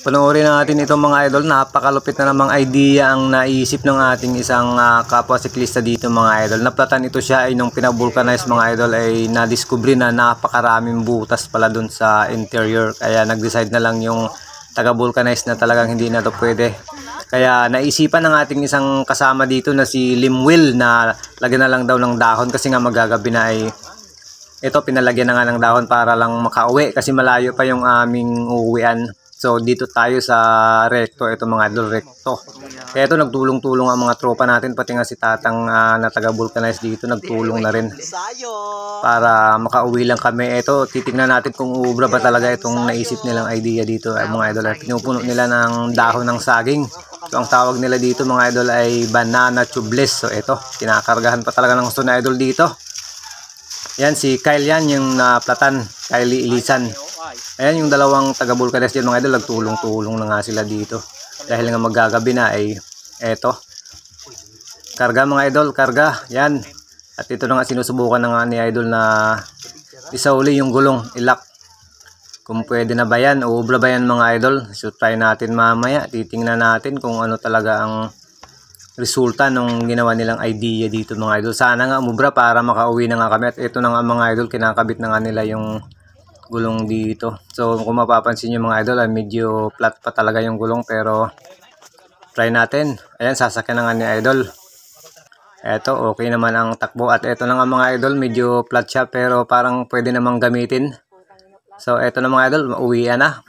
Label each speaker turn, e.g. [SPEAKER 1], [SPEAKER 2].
[SPEAKER 1] Panoorin natin ito mga idol. Napakalupit na namang idea ang naisip ng ating isang kapwa siklista dito mga idol. Naplatan ito siya ay nung pinabulkanize mga idol ay nadiskubre na napakaraming butas pala dun sa interior. Kaya nag-decide na lang yung taga-vulcanize na talagang hindi na to pwede. Kaya naisipan ng ating isang kasama dito na si Limwil na lagyan na lang daw ng dahon kasi nga magagabi na ay ito pinalagyan na nga ng dahon para lang makauwi kasi malayo pa yung aming uuwian. So dito tayo sa Recto, ito mga idol, Recto. Kaya ito nagtulong-tulong ang mga tropa natin, pati nga si Tatang na taga-vulcanize dito nagtulong na rin para makauwi lang kami. Ito titingnan natin kung ubra ba talaga itong naisip nilang idea dito mga idol. Pinupuno nila ng dahon ng saging. So ang tawag nila dito mga idol ay banana tubeless. So ito, kinakargahan pa talaga ng gusto na idol dito. Yan si Kyle yan, yung platan, Kylie Ilisan. Ayan yung dalawang taga-vulcanize dyan mga idol, nagtulong-tulong na nga sila dito. Dahil nga magagabi na ay eto. Karga mga idol, karga. Yan. At ito na nga sinusubukan na nga ni idol na isauli yung gulong, ilak. Kung pwede na ba yan, uubra ba yan mga idol. So try natin mamaya, titingnan natin kung ano talaga ang resulta nung ginawa nilang idea dito mga idol. Sana nga umubra para makauwi na nga kami. At ito na nga mga idol, kinakabit na nga nila yung gulong dito. So kung mapapansin nyo mga idol, medyo flat pa talaga yung gulong pero try natin. Ayan, sasakyan na nga ni idol. Eto, okay naman ang takbo. At eto na nga mga idol, medyo flat siya pero parang pwede namang gamitin. So eto na mga idol, mauwian na.